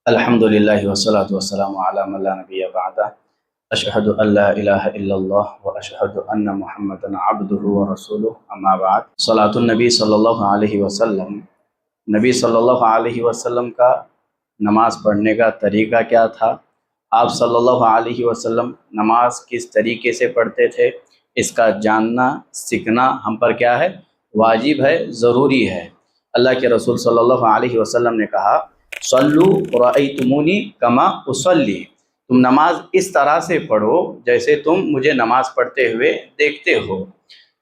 الحمدللہ والصلاة والسلام علی من لا نبی بعدہ اشہد ان لا الہ الا اللہ واشہد ان محمدا عبدہ ورسولہ اما بعد۔ صلاۃ النبی صلی اللہ علیہ وسلم، نبی صلی اللہ علیہ وسلم کا نماز پڑھنے کا طریقہ کیا تھا؟ آپ صلی اللہ علیہ وسلم نماز کس طریقے سے پڑھتے تھے؟ اس کا جاننا سیکھنا ہم پر کیا ہے؟ واجب ہے، ضروری ہے۔ اللہ کے رسول صلی اللہ علیہ وسلم نے کہا صلو رأیتمونی کما اصلی، تم نماز اس طرح سے پڑھو جیسے تم مجھے نماز پڑھتے ہوئے دیکھتے ہو۔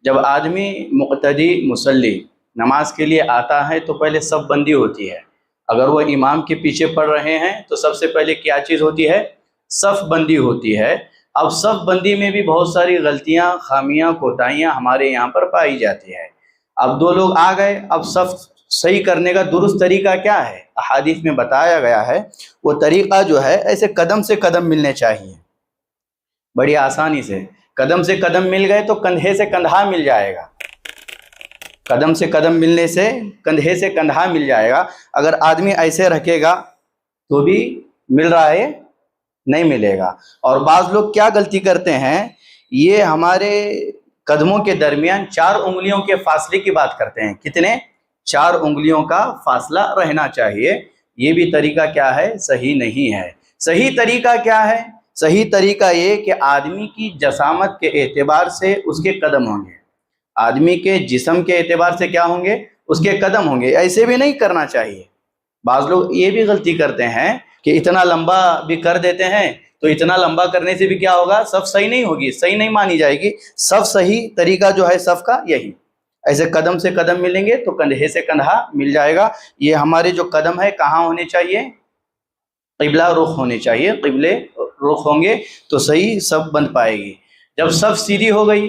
جب آدمی مقتدی مصلی نماز کے لیے آتا ہے تو پہلے صف بندی ہوتی ہے۔ اگر وہ امام کے پیچھے پڑھ رہے ہیں تو سب سے پہلے کیا چیز ہوتی ہے؟ صف بندی ہوتی ہے۔ اب صف بندی میں بھی بہت ساری غلطیاں، خامیاں، کوتاہیاں ہمارے یہاں پر پائی جاتی ہے۔ اب دو لوگ آ گئے، اب صف صحیح کرنے کا درست طریقہ کیا ہے؟ احادیث میں بتایا گیا ہے، وہ طریقہ جو ہے ایسے قدم سے قدم ملنے چاہیے، بڑی آسانی سے۔ قدم سے قدم مل گئے تو کندھے سے کندھا مل جائے گا، قدم سے قدم ملنے سے کندھے سے کندھا مل جائے گا۔ اگر آدمی ایسے رکھے گا تو بھی مل رہا ہے، نہیں ملے گا۔ اور بعض لوگ کیا غلطی کرتے ہیں، یہ ہمارے قدموں کے درمیان 4 انگلیوں کے فاصلے کی بات کرتے ہیں۔ کتنے؟ 4 انگلیوں کا فاصلہ رہنا چاہیے۔ یہ بھی طریقہ کیا ہے؟ صحیح نہیں ہے۔ صحیح طریقہ کیا ہے؟ صحیح طریقہ یہ کہ آدمی کی جسامت کے اعتبار سے اس کے قدم ہوں گے، آدمی کے جسم کے اعتبار سے کیا ہوں گے؟ اس کے قدم ہوں گے۔ ایسے بھی نہیں کرنا چاہیے۔ بعض لوگ یہ بھی غلطی کرتے ہیں کہ اتنا لمبا بھی کر دیتے ہیں، تو اتنا لمبا کرنے سے بھی کیا ہوگا؟ صف صحیح نہیں ہوگی، صحیح نہیں مانی جائے گی۔ صف صحیح طریقہ جو ہے صف کا یہی، ایسے قدم سے قدم ملیں گے تو کندھے سے کندھا مل جائے گا۔ یہ ہمارے جو قدم ہے کہاں ہونے چاہیے؟ قبلہ رخ ہونے چاہیے۔ قبلے رخ ہوں گے تو صحیح صف بن پائے گی۔ جب صف سیدھی ہو گئی،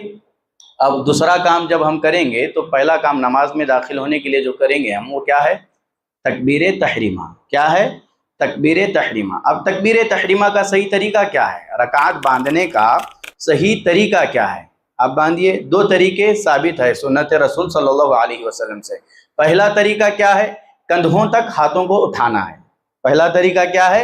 اب دوسرا کام جب ہم کریں گے تو پہلا کام نماز میں داخل ہونے کے لیے جو کریں گے ہم، وہ کیا ہے؟ تکبیر تحریمہ۔ کیا ہے؟ تکبیر تحریمہ۔ اب تکبیر تحریمہ کا صحیح طریقہ کیا ہے؟ رکعت باندھنے کا صحیح طریقہ کیا ہے؟ آپ باندھیے۔ 2 طریقے ثابت ہے سنت رسول صلی اللہ علیہ وسلم سے۔ پہلا طریقہ کیا ہے؟ کندھوں تک ہاتھوں کو اٹھانا ہے۔ پہلا طریقہ کیا ہے؟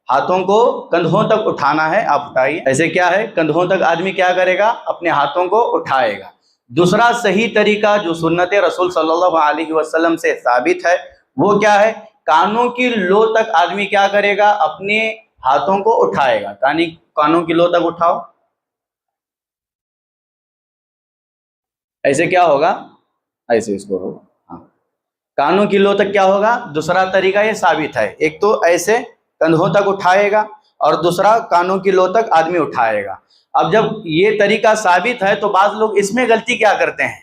ہاتھوں کو کندھوں تک اٹھانا ہے۔ آپ اٹھائیے، ایسے کیا ہے؟ کندھوں تک آدمی کیا کرے گا؟ اپنے ہاتھوں کو اٹھائے گا۔ دوسرا صحیح طریقہ جو سنت رسول صلی اللہ علیہ وسلم سے ثابت ہے وہ کیا ہے؟ کانوں کی لو تک آدمی کیا کرے گا؟ اپنے ہاتھوں کو اٹھائے گا۔ کانوں کی لو تک اٹھاؤ، ایسے کیا ہوگا؟ ایسے اس کو ہوگا، ہاں، کانوں کی لو تک کیا ہوگا؟ دوسرا طریقہ یہ ثابت ہے۔ ایک تو ایسے کندھوں تک اٹھائے گا اور دوسرا کانوں کی لو تک آدمی اٹھائے گا۔ اب جب یہ طریقہ ثابت ہے تو بعض لوگ اس میں غلطی کیا کرتے ہیں؟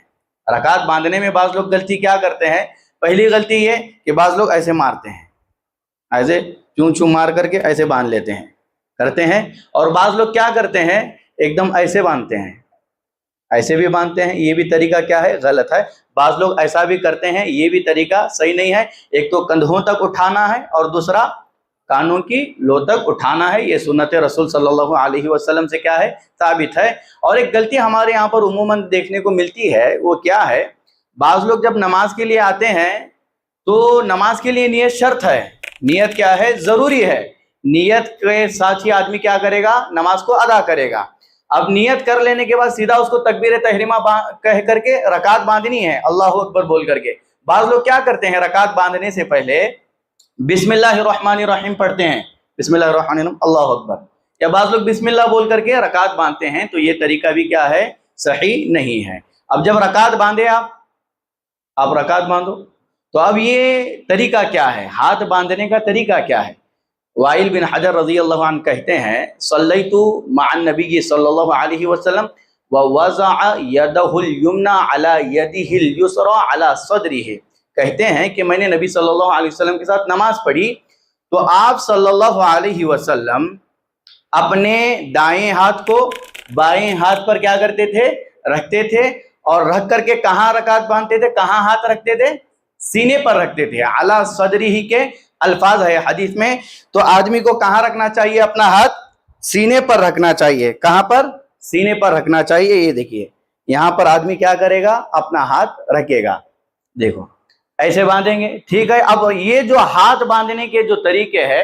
رکعت باندھنے میں بعض لوگ غلطی کیا کرتے ہیں؟ پہلی غلطی یہ کہ بعض لوگ ایسے مارتے ہیں، ایسے چون چون مار کر کے ایسے باندھ لیتے ہیں، کرتے ہیں۔ اور بعض لوگ کیا کرتے ہیں؟ ایک دم ایسے باندھتے ہیں، ایسے بھی باندھتے ہیں۔ یہ بھی طریقہ کیا ہے؟ غلط ہے۔ بعض لوگ ایسا بھی کرتے ہیں، یہ بھی طریقہ صحیح نہیں ہے۔ ایک تو کندھوں تک اٹھانا ہے اور دوسرا کانوں کی لو تک اٹھانا ہے۔ یہ سنت رسول صلی اللہ علیہ وسلم سے کیا ہے؟ ثابت ہے۔ اور ایک غلطی ہمارے یہاں پر عموماً دیکھنے کو ملتی ہے، وہ کیا ہے؟ بعض لوگ جب نماز کے لیے آتے ہیں تو نماز کے لیے نیت شرط ہے۔ نیت کیا ہے؟ ضروری ہے۔ نیت کے ساتھ ہی آدمی کیا کرے گا؟ نماز کو ادا کرے گا۔ اب نیت کر لینے کے بعد سیدھا اس کو تکبیر تحریمہ کہہ کر کے رکعت باندھنی ہے، اللہ اکبر بول کر کے۔ بعض لوگ کیا کرتے ہیں؟ رکعت باندھنے سے پہلے بسم اللہ الرحمن الرحیم پڑھتے ہیں، بسم اللہ الرحمن الرحیم اللہ اکبر، یا بعض لوگ بسم اللہ بول کر کے رکعت باندھتے ہیں، تو یہ طریقہ بھی کیا ہے؟ صحیح نہیں ہے۔ اب جب رکعت باندھے آپ رکعت باندھو، تو اب یہ طریقہ کیا ہے؟ ہاتھ باندھنے کا طریقہ کیا ہے؟ وائل بن حجر رضی اللہ عنہ کہتے ہیں صلیت مع النبی صلی اللہ علیہ وسلم ووضع یدہ الیمنی علی یدہ الیسری علی صدرہ، کہتے ہیں کہ میں نے نبی صلی اللہ علیہ وسلم کے ساتھ نماز پڑھی تو آپ صلی اللہ علیہ وسلم اپنے دائیں ہاتھ کو بائیں ہاتھ پر کیا کرتے تھے؟ رکھتے تھے، اور رکھ کر کے کہاں رکعت باندھتے تھے؟ کہاں ہاتھ رکھتے تھے؟ سینے پر رکھتے تھے۔ علی صدرہ کے الفاظ ہے حدیث میں، تو آدمی کو کہاں رکھنا چاہیے؟ اپنا ہاتھ سینے پر رکھنا چاہیے۔ کہاں پر؟ سینے پر رکھنا چاہیے۔ یہ دیکھیے یہاں پر آدمی کیا کرے گا؟ اپنا ہاتھ رکھے گا، دیکھو ایسے باندھیں گے، ٹھیک ہے۔ اب یہ جو ہاتھ باندھنے کے جو طریقے ہیں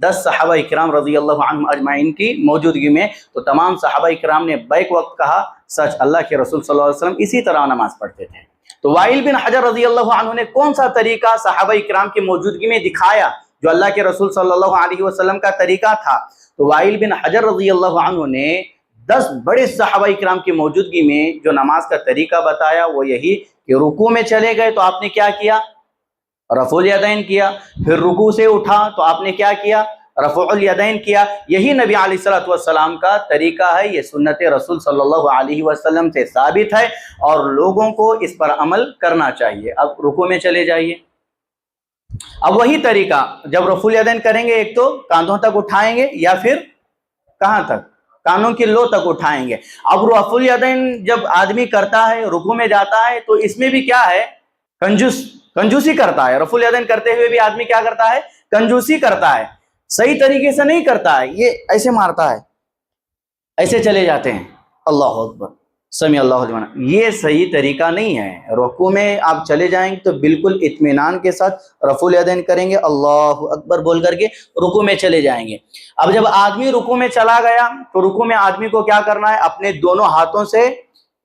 10 صحابہ اکرام رضی اللہ عنہم اجمعین کی موجودگی میں، تو تمام صحابہ اکرام نے بیک وقت کہا سچ، اللہ کے رسول صلی اللہ علیہ وسلم اسی طرح نماز پڑھتے تھے۔ تو وائل بن حجر رضی اللہ عنہ نے کون سا طریقہ صحابہ اکرام کی موجودگی میں دکھایا جو اللہ کے رسول صلی اللہ علیہ وسلم کا طریقہ تھا؟ تو وائل بن حجر رضی اللہ عنہ نے 10 بڑے صحابہ اکرام کی موجودگی میں جو نماز کا طریقہ بتایا وہ یہی کہ رکوع میں چلے گئے تو آپ نے کیا کیا؟ رفع الیدین کیا، پھر رکوع سے اٹھا تو آپ نے کیا کیا؟ رفع الیدین کیا۔ یہی نبی علیہ الصلوۃ والسلام کا طریقہ ہے، یہ سنت رسول صلی اللہ علیہ وسلم سے ثابت ہے اور لوگوں کو اس پر عمل کرنا چاہیے۔ اب رکوع میں چلے جائیے، اب وہی طریقہ جب رفع الیدین کریں گے، ایک تو کاندھوں تک اٹھائیں گے یا پھر کہاں تک؟ کانوں کی لو تک اٹھائیں گے۔ اب رفع الیدین جب آدمی کرتا ہے، رکوع میں جاتا ہے، تو اس میں بھی کیا ہے؟ کنجوسی کرتا ہے۔ رفع الیدین کرتے ہوئے بھی آدمی کیا کرتا ہے؟ کنجوسی کرتا ہے، صحیح طریقے سے نہیں کرتا ہے، یہ ایسے مارتا ہے، ایسے چلے جاتے ہیں، اللہ اکبر سمیع اللہ لمن، یہ صحیح طریقہ نہیں ہے۔ رکوع میں آپ چلے جائیں گے تو بالکل اطمینان کے ساتھ رفع الیدین کریں گے، اللہ اکبر بول کر کے رکوع میں چلے جائیں گے۔ اب جب آدمی رکوع میں چلا گیا تو رکوع میں آدمی کو کیا کرنا ہے؟ اپنے دونوں ہاتھوں سے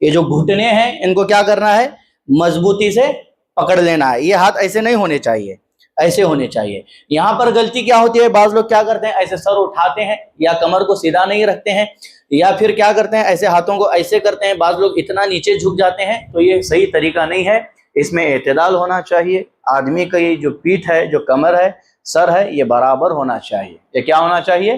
یہ جو گھٹنے ہیں ان کو کیا کرنا ہے؟ مضبوطی سے پکڑ لینا ہے۔ یہ ہاتھ ایسے نہیں ہونے چاہیے، ایسے ہونے چاہیے۔ یہاں پر غلطی کیا ہوتی ہے؟ بعض لوگ کیا کرتے ہیں؟ ایسے سر اٹھاتے ہیں یا کمر کو سیدھا نہیں رکھتے ہیں، یا پھر کیا کرتے ہیں؟ ایسے ہاتھوں کو ایسے کرتے ہیں، بعض لوگ اتنا نیچے جھک جاتے ہیں، تو یہ صحیح طریقہ نہیں ہے۔ اس میں اعتدال ہونا چاہیے، آدمی کا یہ جو پیٹھ ہے، جو کمر ہے، سر ہے، یہ برابر ہونا چاہیے۔ یہ کیا ہونا چاہیے؟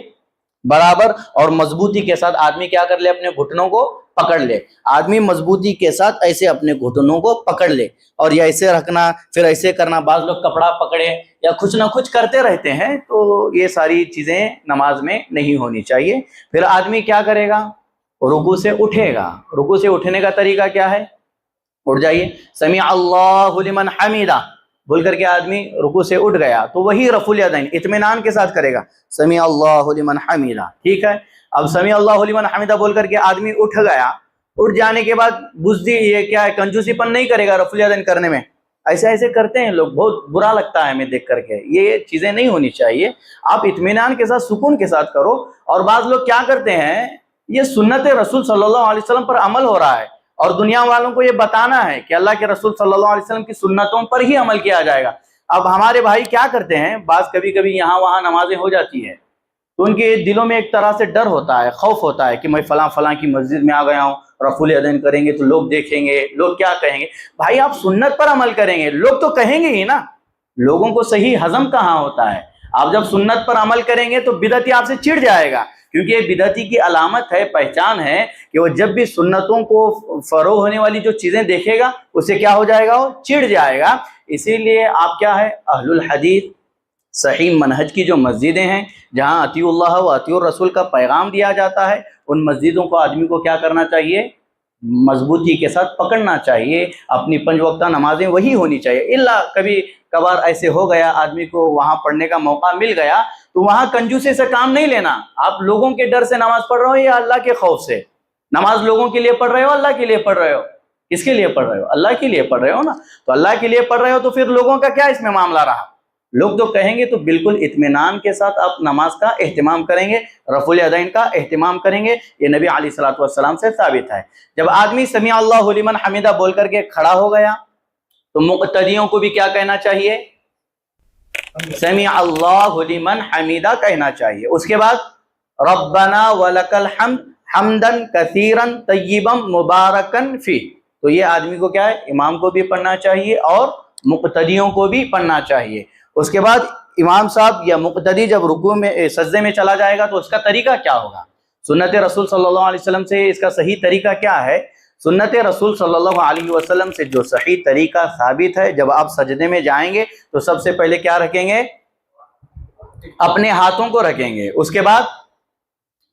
برابر، اور مضبوطی کے ساتھ آدمی کیا کر لے؟ اپنے گھٹنوں کو پکڑ لے۔ آدمی مضبوطی کے ساتھ ایسے اپنے گھٹنوں کو پکڑ لے، اور یہ ایسے رکھنا، پھر ایسے کرنا۔ بعض لوگ کپڑا پکڑے یا کچھ نہ کچھ کرتے رہتے ہیں، تو یہ ساری چیزیں نماز میں نہیں ہونی چاہیے۔ پھر آدمی کیا کرے گا؟ رکوع سے اٹھے گا۔ رکوع سے اٹھنے کا طریقہ کیا ہے؟ اٹھ جائیے، سمیع اللہ لمن حمیدہ بول کر کے آدمی رکوع سے اٹھ گیا تو وہی رفع الیدین اطمینان کے ساتھ کرے گا، سمیع اللہ لمن حمیدہ، ٹھیک ہے۔ اب سمیع اللہ لمن حمیدہ بول کر کے آدمی اٹھ گیا، اٹھ جانے کے بعد بزدلی، یہ کیا ہے؟ کنجوسی پن نہیں کرے گا رفع الیدین کرنے میں، ایسے ایسے کرتے ہیں لوگ، بہت برا لگتا ہے ہمیں دیکھ کر کے۔ یہ چیزیں نہیں ہونی چاہیے، آپ اطمینان کے ساتھ، سکون کے ساتھ کرو۔ اور بعض لوگ کیا کرتے ہیں؟ یہ سنت رسول صلی اللہ علیہ وسلم پر عمل ہو رہا ہے، اور دنیا والوں کو یہ بتانا ہے کہ اللہ کے رسول صلی اللہ علیہ وسلم کی سنتوں پر ہی عمل کیا جائے گا۔ اب ہمارے بھائی کیا کرتے ہیں؟ بعض کبھی کبھی یہاں وہاں نمازیں ہو جاتی ہیں تو ان کے دلوں میں ایک طرح سے ڈر ہوتا ہے، خوف ہوتا ہے کہ میں فلاں فلاں کی مسجد میں آ گیا ہوں، رفع الیدین کریں گے تو لوگ دیکھیں گے، لوگ کیا کہیں گے؟ بھائی آپ سنت پر عمل کریں گے، لوگ تو کہیں گے ہی نا، لوگوں کو صحیح ہضم کہاں ہوتا ہے؟ آپ جب سنت پر عمل کریں گے تو بدعتی آپ سے چڑ جائے گا، کیونکہ یہ بدعتی کی علامت ہے، پہچان ہے کہ وہ جب بھی سنتوں کو فروغ ہونے والی جو چیزیں دیکھے گا اسے کیا ہو جائے گا؟ وہ چڑ جائے گا۔ اسی لیے آپ کیا ہے؟ اہل الحدیث صحیح منہج کی جو مسجدیں ہیں، جہاں اطیعوا اللہ و اطیعوا الرسول کا پیغام دیا جاتا ہے، ان مسجدوں کو آدمی کو کیا کرنا چاہیے؟ مضبوطی کے ساتھ پکڑنا چاہیے۔ اپنی 5 وقتہ نمازیں وہی ہونی چاہیے، الا کبھی کبھار ایسے ہو گیا آدمی کو وہاں پڑھنے کا موقع مل گیا تو وہاں کنجوسی سے کام نہیں لینا۔ آپ لوگوں کے ڈر سے نماز پڑھ رہے ہو یا اللہ کے خوف سے؟ نماز لوگوں کے لیے پڑھ رہے ہو، اللہ کے لیے پڑھ رہے ہو؟ کس کے لیے پڑھ رہے ہو؟ اللہ کے لیے پڑھ رہے ہو نا، تو اللہ کے لیے پڑھ رہے ہو تو پھر لوگوں کا کیا اس میں معاملہ رہا؟ لوگ تو کہیں گے، تو بالکل اطمینان کے ساتھ آپ نماز کا اہتمام کریں گے، رفع الیدین کا اہتمام کریں گے، یہ نبی علیہ الصلوۃ والسلام سے ثابت ہے۔ جب آدمی سمیع اللہ لمن حمیدہ بول کر کے کھڑا ہو گیا تو مقتدیوں کو بھی کیا کہنا چاہیے؟ سمیع اللہ لمن حمیدہ کہنا چاہیے۔ اس کے بعد ربنا ولک الحمد حمدا کثیرا طیبا مبارکا فیہ، تو یہ آدمی کو کیا ہے؟ امام کو بھی پڑھنا چاہیے اور مقتدیوں کو بھی پڑھنا چاہیے۔ اس کے بعد امام صاحب یا مقتدی جب رکوع میں سجدے میں چلا جائے گا تو اس کا طریقہ کیا ہوگا؟ سنت رسول صلی اللہ علیہ وسلم سے اس کا صحیح طریقہ کیا ہے؟ سنت رسول صلی اللہ علیہ وسلم سے جو صحیح طریقہ ثابت ہے، جب آپ سجدے میں جائیں گے تو سب سے پہلے کیا رکھیں گے؟ اپنے ہاتھوں کو رکھیں گے، اس کے بعد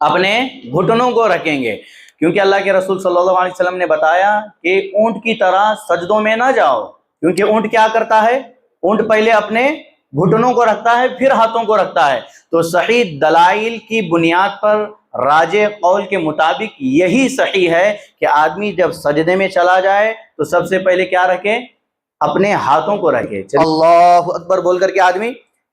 اپنے گھٹنوں کو رکھیں گے، کیونکہ اللہ کے رسول صلی اللہ علیہ وسلم نے بتایا کہ اونٹ کی طرح سجدوں میں نہ جاؤ، کیونکہ اونٹ کیا کرتا ہے؟ اونٹ پہلے اپنے گھٹنوں کو رکھتا ہے پھر ہاتھوں کو رکھتا ہے۔ تو صحیح دلائل کی بنیاد پر راجح قول کے مطابق یہی صحیح ہے کہ آدمی جب سجدے میں چلا جائے تو سب سے پہلے کیا رکھے؟ اپنے ہاتھوں کو رکھے۔ اللہ اکبر بول کر کے آدمی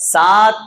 7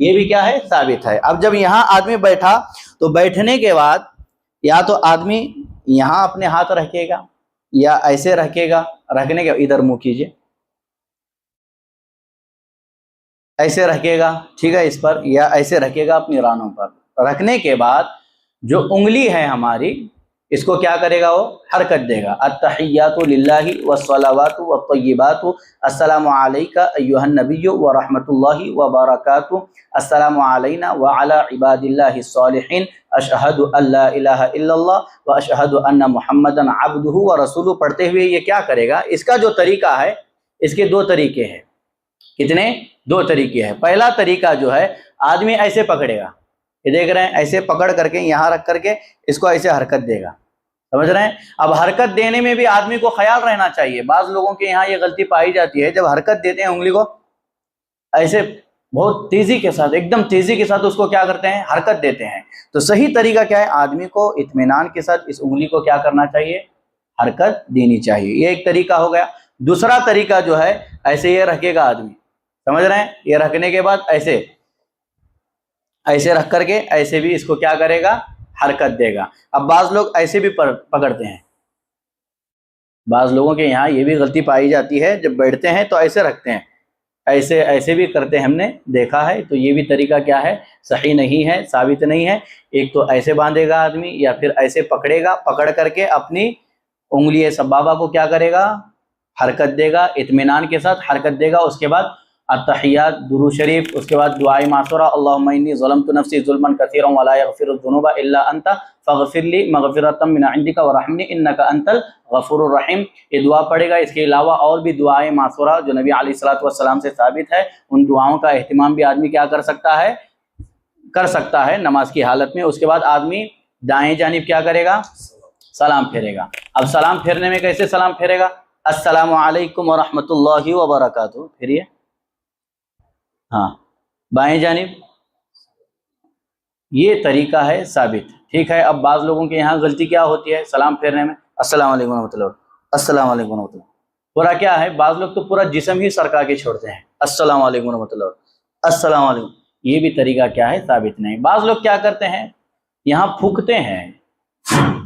یہ بھی کیا ہے؟ ثابت ہے۔ اب جب یہاں آدمی بیٹھا تو بیٹھنے کے بعد یا تو آدمی یہاں اپنے ہاتھ رکھے گا یا ایسے رکھے گا، رکھنے کے ادھر منہ کیجئے، ایسے رکھے گا، ٹھیک ہے، اس پر، یا ایسے رکھے گا اپنی رانوں پر۔ رکھنے کے بعد جو انگلی ہے ہماری، اس کو کیا کرے گا؟ وہ حرکت دے گا۔ التحیات للہ والصلوات والطیبات السلام علیک ایھا النبی ورحمۃ اللہ وبرکاتہ السلام علینا وعلی عباد اللہ الصالحین اشہد ان لا الہ الا اللہ واشہد ان محمدا عبدہ ورسولہ پڑھتے ہوئے یہ کیا کرے گا؟ اس کا جو طریقہ ہے، اس کے دو طریقے ہیں۔ کتنے؟ دو طریقے ہیں۔ پہلا طریقہ جو ہے، آدمی ایسے پکڑے گا، یہ دیکھ رہے ہیں، ایسے پکڑ کر کے یہاں رکھ کر کے اس کو ایسے حرکت دے گا، سمجھ رہے ہیں؟ اب حرکت دینے میں بھی آدمی کو خیال رہنا چاہیے۔ بعض لوگوں کے یہاں یہ غلطی پائی جاتی ہے، جب حرکت دیتے ہیں انگلی کو ایسے بہت تیزی کے ساتھ، ایک دم تیزی کے ساتھ اس کو کیا کرتے ہیں؟ حرکت دیتے ہیں۔ تو صحیح طریقہ کیا ہے؟ آدمی کو اطمینان کے ساتھ اس انگلی کو کیا کرنا چاہیے؟ حرکت دینی چاہیے۔ یہ ایک طریقہ ہو گیا۔ دوسرا طریقہ جو ہے، ایسے یہ رکھے گا آدمی، سمجھ رہے ہیں؟ یہ رکھنے کے بعد ایسے ایسے رکھ کر کے ایسے بھی اس کو کیا کرے گا؟ حرکت دے گا۔ اب بعض لوگ ایسے بھی پکڑتے ہیں، بعض لوگوں کے یہاں یہ بھی غلطی پائی جاتی ہے، جب بیٹھتے ہیں تو ایسے رکھتے ہیں، ایسے ایسے بھی کرتے ہیں، ہم نے دیکھا ہے۔ تو یہ بھی طریقہ کیا ہے؟ صحیح نہیں ہے، ثابت نہیں ہے۔ ایک تو ایسے باندھے گا آدمی، یا پھر ایسے پکڑے گا، پکڑ کر کے اپنی انگلی سبابہ کو کیا کرے گا؟ حرکت دے گا، اطمینان کے ساتھ حرکت دے گا۔ اس کے بعد التحیات، درود شریف، اس کے بعد دعائے معصورہ، اللہم انی ظلمت نفسی ظلما کثیرا ولا یغفر الذنوب الا انت فاغفر لی مغفرۃ من عندک ورحمنی انک انت الغفور الرحیم۔ یہ دعا پڑھے گا۔ اس کے علاوہ اور بھی دعائے معصورہ جو نبی علیہ الصلوۃ والسلام سے ثابت ہے، ان دعاؤں کا اہتمام بھی آدمی کیا کر سکتا ہے؟ کر سکتا ہے نماز کی حالت میں۔ اس کے بعد آدمی دائیں جانب کیا کرے گا؟ سلام پھیرے گا۔ اب سلام پھیرنے میں کیسے سلام پھیرے گا؟ السلام علیکم ورحمۃ اللہ وبرکاتہ، پھریے، ہاں، بائیں جانب۔ یہ طریقہ ہے ثابت، ٹھیک ہے۔ اب بعض لوگوں کے یہاں غلطی کیا ہوتی ہے سلام پھیرنے میں؟ السلام علیکم ورحمۃ اللہ، السلام علیکم ورحمۃ اللہ، پورا کیا ہے؟ بعض لوگ تو پورا جسم ہی سرکا کے چھوڑتے ہیں، السلام علیکم ورحمۃ اللہ، السلام علیکم۔ یہ بھی طریقہ کیا ہے؟ ثابت نہیں۔ بعض لوگ کیا کرتے ہیں؟ یہاں پھونکتے ہیں،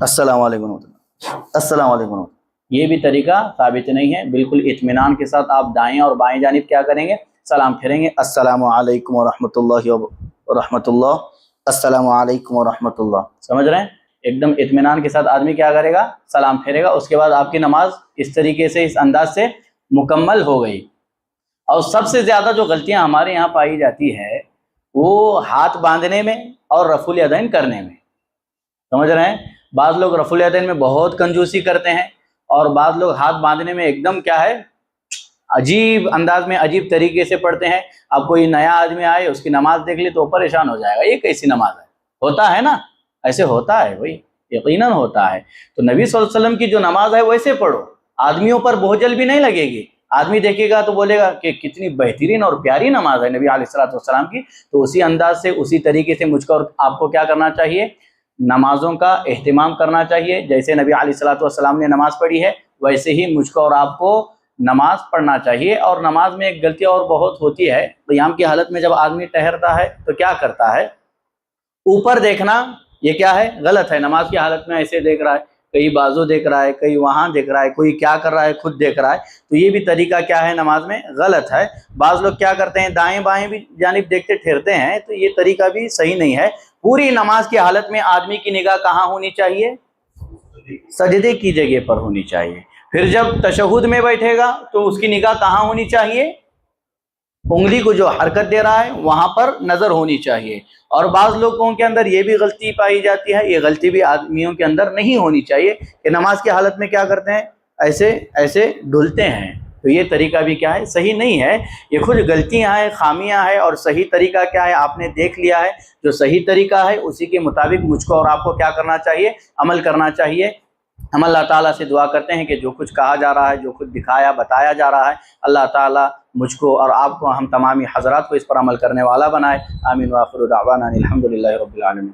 السلام علیکم ورحمۃ اللہ، السلام علیکم ورحمۃ اللہ۔ یہ بھی طریقہ ثابت نہیں ہے۔ بالکل اطمینان کے ساتھ آپ دائیں اور بائیں جانب کیا کریں گے؟ سلام پھیریں گے۔ السلام علیکم ورحمۃ اللہ ورحمۃ اللہ، السلام علیکم ورحمۃ اللہ، سمجھ رہے ہیں؟ ایک دم اطمینان کے ساتھ آدمی کیا کرے گا؟ سلام پھیرے گا۔ اس کے بعد آپ کی نماز اس طریقے سے، اس انداز سے مکمل ہو گئی۔ اور سب سے زیادہ جو غلطیاں ہمارے یہاں پائی جاتی ہے، وہ ہاتھ باندھنے میں اور رفع الیدین کرنے میں، سمجھ رہے ہیں؟ بعض لوگ رفع الیدین میں بہت کنجوسی کرتے ہیں، اور بعض لوگ ہاتھ باندھنے میں ایک دم کیا ہے؟ عجیب انداز میں، عجیب طریقے سے پڑھتے ہیں۔ اب کوئی نیا آدمی آئے، اس کی نماز دیکھ لے تو پریشان ہو جائے گا، یہ کیسی نماز ہے؟ ہوتا ہے نا، ایسے ہوتا ہے بھائی، یقیناً ہوتا ہے۔ تو نبی صلی اللہ علیہ وسلم کی جو نماز ہے ویسے پڑھو، آدمیوں پر بوجھل بھی نہیں لگے گی۔ آدمی دیکھے گا تو بولے گا کہ کتنی بہترین اور پیاری نماز ہے نبی علیہ الصلوۃ والسلام کی۔ تو اسی انداز سے، اسی طریقے سے مجھ کو اور آپ کو کیا کرنا چاہیے؟ نمازوں کا اہتمام کرنا چاہیے۔ جیسے نبی علیہ الصلوۃ والسلام نے نماز پڑھی ہے، ویسے ہی مجھ کو اور آپ کو نماز پڑھنا چاہیے۔ اور نماز میں ایک غلطی اور بہت ہوتی ہے، قیام کی حالت میں جب آدمی ٹہرتا ہے تو کیا کرتا ہے؟ اوپر دیکھنا، یہ کیا ہے؟ غلط ہے۔ نماز کی حالت میں ایسے دیکھ رہا ہے، کئی بازو دیکھ رہا ہے، کئی وہاں دیکھ رہا ہے، کوئی کیا کر رہا ہے خود دیکھ رہا ہے۔ تو یہ بھی طریقہ کیا ہے؟ نماز میں غلط ہے۔ بعض لوگ کیا کرتے ہیں؟ دائیں بائیں بھی جانب دیکھتے ٹھہرتے ہیں، تو یہ طریقہ بھی صحیح نہیں ہے۔ پوری نماز کی حالت میں آدمی کی نگاہ کہاں ہونی چاہیے؟ سجدے کی جگہ پر ہونی چاہیے۔ پھر جب تشہد میں بیٹھے گا تو اس کی نگاہ کہاں ہونی چاہیے؟ انگلی کو جو حرکت دے رہا ہے وہاں پر نظر ہونی چاہیے۔ اور بعض لوگوں کے اندر یہ بھی غلطی پائی جاتی ہے، یہ غلطی بھی آدمیوں کے اندر نہیں ہونی چاہیے، کہ نماز کی حالت میں کیا کرتے ہیں؟ ایسے ایسے ڈھلتے ہیں۔ تو یہ طریقہ بھی کیا ہے؟ صحیح نہیں ہے۔ یہ خود غلطیاں ہیں، خامیاں ہیں، اور صحیح طریقہ کیا ہے آپ نے دیکھ لیا ہے۔ جو صحیح طریقہ ہے اسی کے مطابق مجھ کو اور آپ کو کیا کرنا چاہیے؟ عمل کرنا چاہیے۔ ہم اللہ تعالیٰ سے دعا کرتے ہیں کہ جو کچھ کہا جا رہا ہے، جو کچھ دکھایا بتایا جا رہا ہے، اللہ تعالیٰ مجھ کو اور آپ کو، ہم تمامی حضرات کو اس پر عمل کرنے والا بنائے۔ آمین وآخر دعوانا الحمد للہ رب العالمین۔